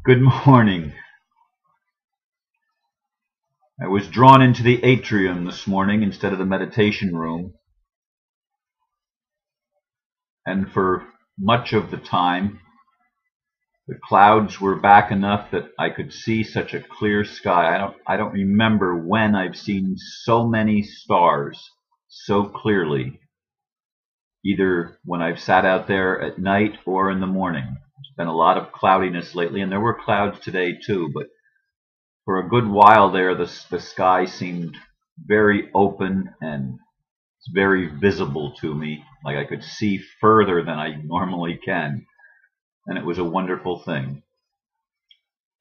Good morning. I was drawn into the atrium this morning instead of the meditation room, and for much of the time the clouds were back enough that I could see such a clear sky. I don't remember when I've seen so many stars so clearly, either when I've sat out there at night or in the morning. There's been a lot of cloudiness lately, and there were clouds today too, but for a good while there, the sky seemed very open and very visible to me, like I could see further than I normally can, and it was a wonderful thing.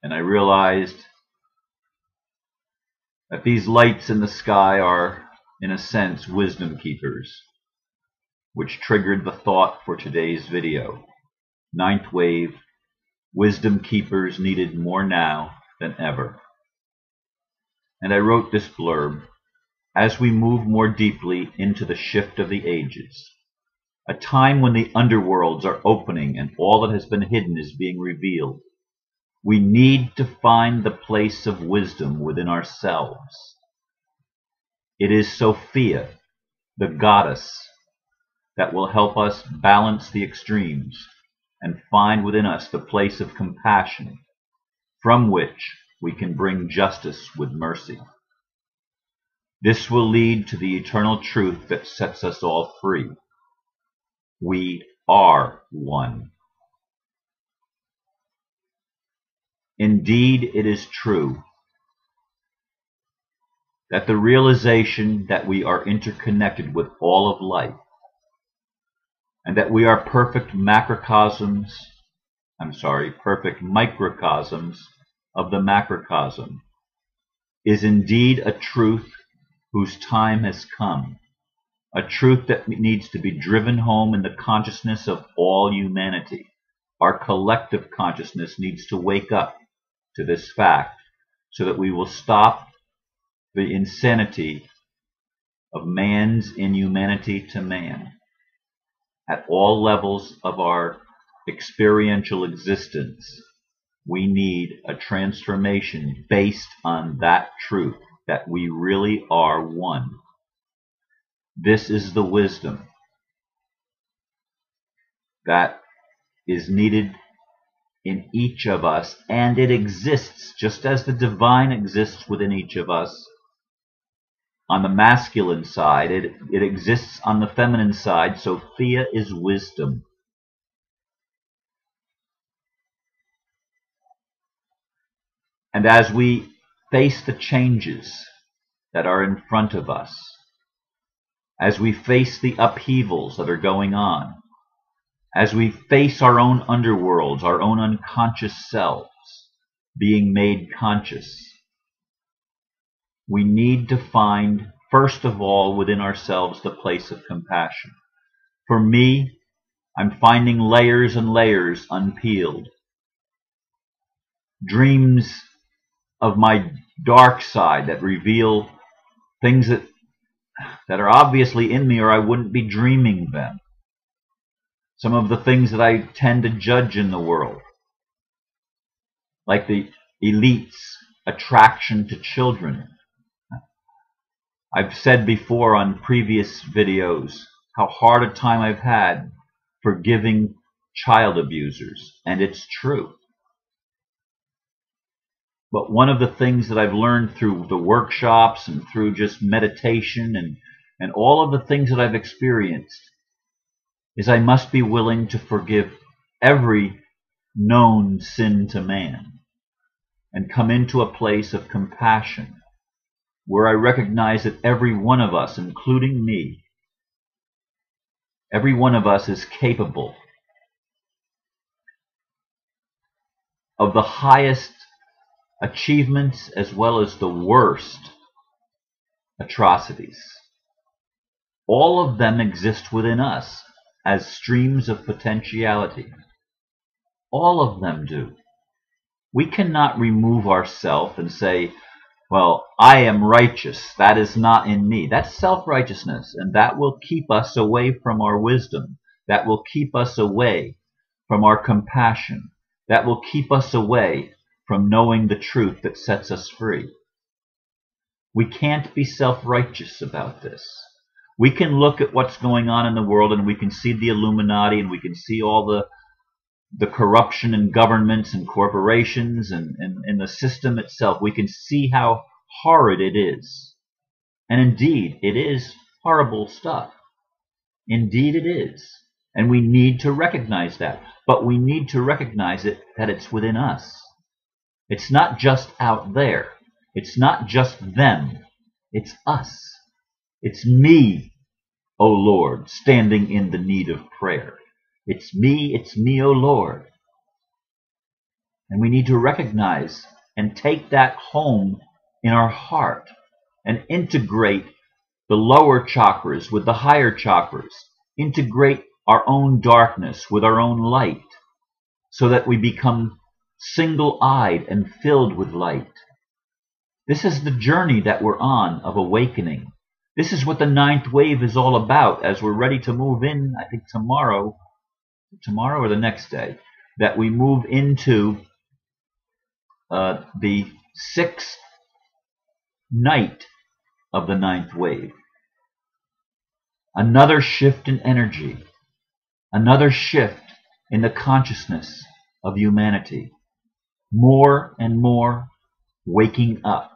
And I realized that these lights in the sky are, in a sense, wisdom keepers, which triggered the thought for today's video. Ninth wave, wisdom keepers needed more now than ever. And I wrote this blurb: as we move more deeply into the shift of the ages, a time when the underworlds are opening and all that has been hidden is being revealed, we need to find the place of wisdom within ourselves. It is Sophia, the goddess, that will help us balance the extremes and find within us the place of compassion, from which we can bring justice with mercy. This will lead to the eternal truth that sets us all free. We are one. Indeed, it is true that the realization that we are interconnected with all of life, and that we are perfect microcosms of the macrocosm, is indeed a truth whose time has come, a truth that needs to be driven home in the consciousness of all humanity. Our collective consciousness needs to wake up to this fact so that we will stop the insanity of man's inhumanity to man. At all levels of our experiential existence, we need a transformation based on that truth, that we really are one. This is the wisdom that is needed in each of us, and it exists just as the divine exists within each of us. On the masculine side, it exists on the feminine side. Sophia is wisdom. And as we face the changes that are in front of us, as we face the upheavals that are going on, as we face our own underworlds, our own unconscious selves being made conscious, we need to find, first of all, within ourselves the place of compassion. For me, I'm finding layers and layers unpeeled. Dreams of my dark side that reveal things that are obviously in me, or I wouldn't be dreaming them. Some of the things that I tend to judge in the world, like the elite's attraction to children. I've said before on previous videos how hard a time I've had forgiving child abusers, and it's true. But one of the things that I've learned through the workshops and through just meditation and all of the things that I've experienced is I must be willing to forgive every known sin to man and come into a place of compassion where I recognize that every one of us, including me, every one of us is capable of the highest achievements as well as the worst atrocities. All of them exist within us as streams of potentiality. All of them do. We cannot remove ourselves and say, well, I am righteous. That is not in me. That's self-righteousness, and that will keep us away from our wisdom. That will keep us away from our compassion. that will keep us away from knowing the truth that sets us free. We can't be self-righteous about this. We can look at what's going on in the world and we can see the Illuminati and we can see all the corruption in governments and corporations and the system itself. We can see how horrid it is. And indeed, it is horrible stuff. Indeed it is. And we need to recognize that. But we need to recognize it that it's within us. It's not just out there. It's not just them. It's us. It's me, O Lord, standing in the need of prayer. It's me, O Lord. And we need to recognize and take that home in our heart and integrate the lower chakras with the higher chakras. Integrate our own darkness with our own light so that we become single-eyed and filled with light. This is the journey that we're on of awakening. This is what the ninth wave is all about as we're ready to move in, I think tomorrow or the next day, that we move into the sixth night of the ninth wave. Another shift in energy, another shift in the consciousness of humanity. More and more waking up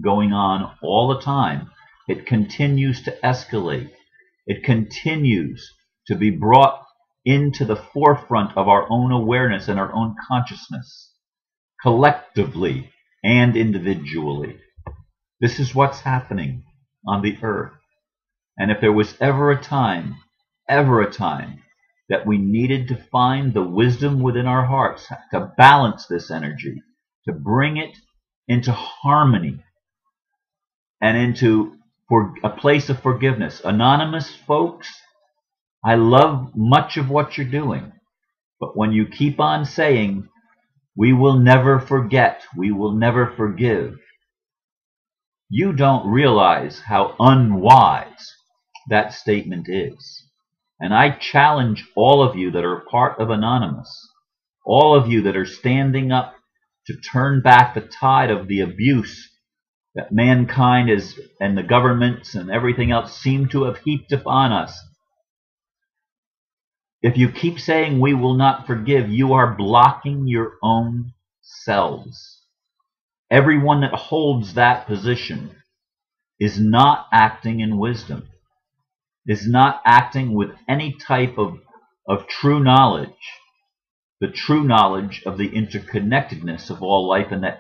going on all the time. It continues to escalate. It continues to be brought into the forefront of our own awareness and our own consciousness, collectively and individually. This is what's happening on the earth. And if there was ever a time that we needed to find the wisdom within our hearts to balance this energy, to bring it into harmony and into a place of forgiveness. Anonymous folks, I love much of what you're doing, but when you keep on saying, we will never forget, we will never forgive, you don't realize how unwise that statement is. And I challenge all of you that are part of Anonymous, all of you that are standing up to turn back the tide of the abuse that mankind is, and the governments and everything else seem to have heaped upon us. If you keep saying we will not forgive, you are blocking your own selves. Everyone that holds that position is not acting in wisdom, is not acting with any type of true knowledge, the true knowledge of the interconnectedness of all life, and that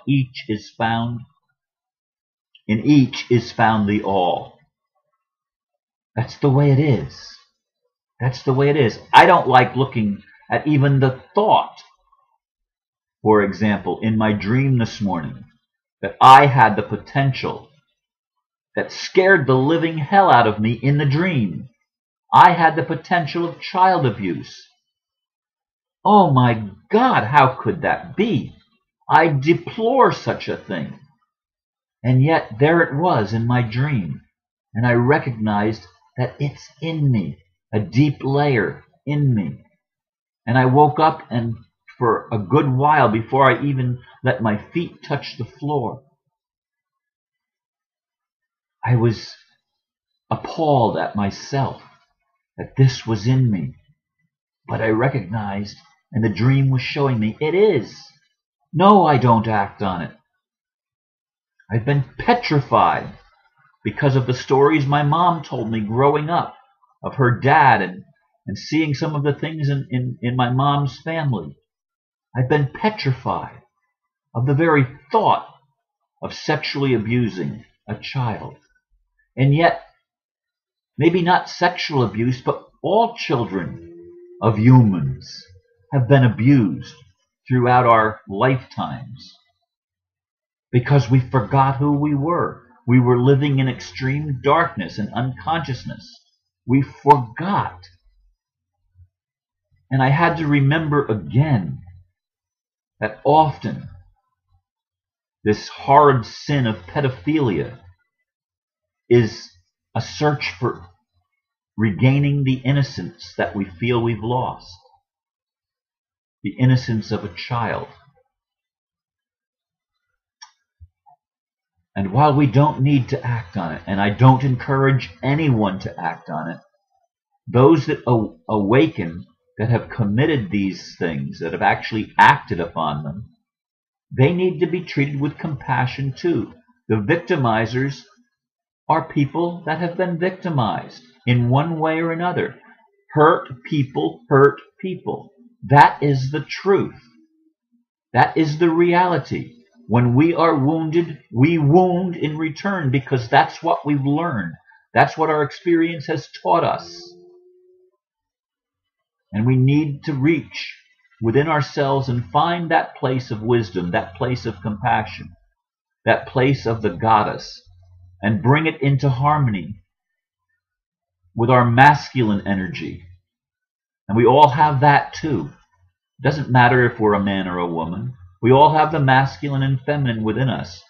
in each is found the all. That's the way it is. That's the way it is. I don't like looking at even the thought, for example, in my dream this morning, that I had the potential, that scared the living hell out of me in the dream. I had the potential of child abuse. Oh my God, how could that be? I deplore such a thing. And yet there it was in my dream. And I recognized that it's in me, a deep layer in me. And I woke up, and for a good while before I even let my feet touch the floor, I was appalled at myself that this was in me. But I recognized, and the dream was showing me, it is. No, I don't act on it. I've been petrified because of the stories my mom told me growing up of her dad and seeing some of the things in my mom's family. I've been petrified of the very thought of sexually abusing a child. And yet, maybe not sexual abuse, but all children of humans have been abused throughout our lifetimes because we forgot who we were. We were living in extreme darkness and unconsciousness. We forgot. And I had to remember again that often this horrid sin of pedophilia is a search for regaining the innocence that we feel we've lost. the innocence of a child. And while we don't need to act on it, and I don't encourage anyone to act on it, those that awaken, that have committed these things, that have actually acted upon them, they need to be treated with compassion too. The victimizers are people that have been victimized in one way or another. Hurt people hurt people. That is the truth. That is the reality. When we are wounded, we wound in return, because that's what we've learned. That's what our experience has taught us. And we need to reach within ourselves and find that place of wisdom, that place of compassion, that place of the goddess, and bring it into harmony with our masculine energy. And we all have that too. It doesn't matter if we're a man or a woman. We all have the masculine and feminine within us.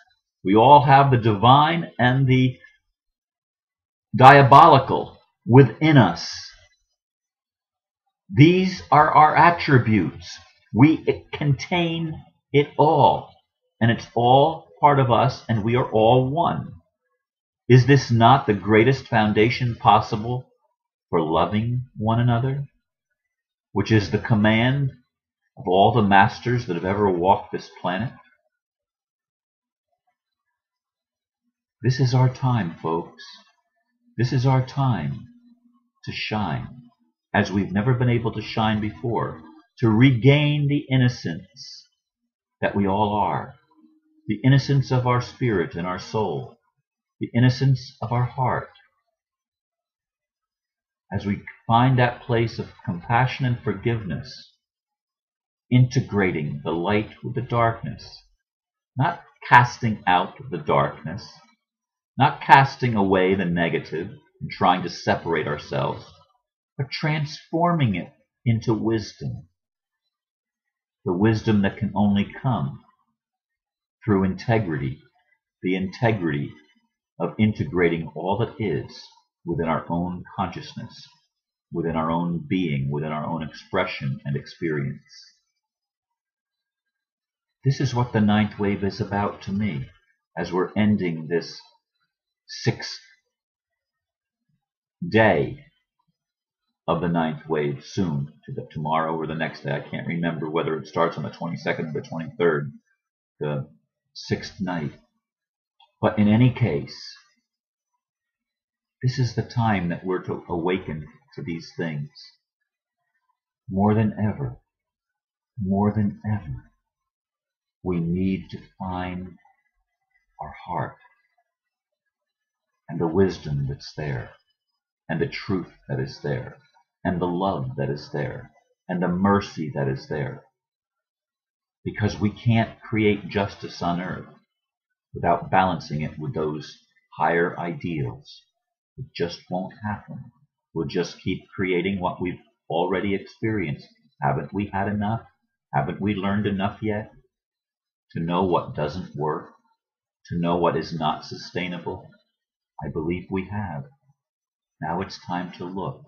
We all have the divine and the diabolical within us. These are our attributes. We contain it all. And it's all part of us, and we are all one. Is this not the greatest foundation possible for loving one another? Which is the command of all the masters that have ever walked this planet? This is our time, folks. This is our time to shine, as we've never been able to shine before, to regain the innocence that we all are, the innocence of our spirit and our soul, the innocence of our heart. As we find that place of compassion and forgiveness, integrating the light with the darkness, not casting out the darkness, not casting away the negative and trying to separate ourselves, but transforming it into wisdom. The wisdom that can only come through integrity, the integrity of integrating all that is within our own consciousness, within our own being, within our own expression and experience. This is what the ninth wave is about to me, as we're ending this 6th day of the ninth wave soon, tomorrow or the next day. I can't remember whether it starts on the 22nd or the 23rd, the 6th night. But in any case, this is the time that we're to awaken to these things. More than ever, we need to find our heart and the wisdom that's there, and the truth that is there, and the love that is there, and the mercy that is there. Because we can't create justice on earth without balancing it with those higher ideals. It just won't happen. We'll just keep creating what we've already experienced. Haven't we had enough? Haven't we learned enough yet to know what doesn't work, to know what is not sustainable? I believe we have. Now it's time to look,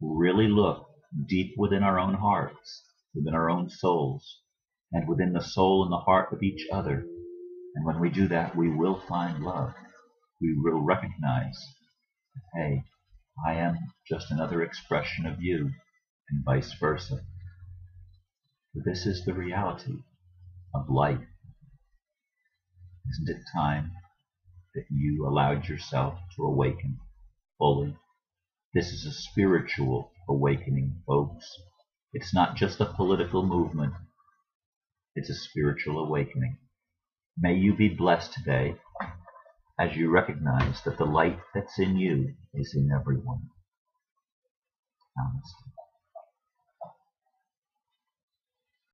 really look deep within our own hearts, within our own souls, and within the soul and the heart of each other. And when we do that, we will find love. We will recognize, hey, I am just another expression of you, and vice versa. This is the reality of life. Isn't it time that you allowed yourself to awaken fully? This is a spiritual awakening, folks. It's not just a political movement. It's a spiritual awakening. May you be blessed today as you recognize that the light that's in you is in everyone. Namaste.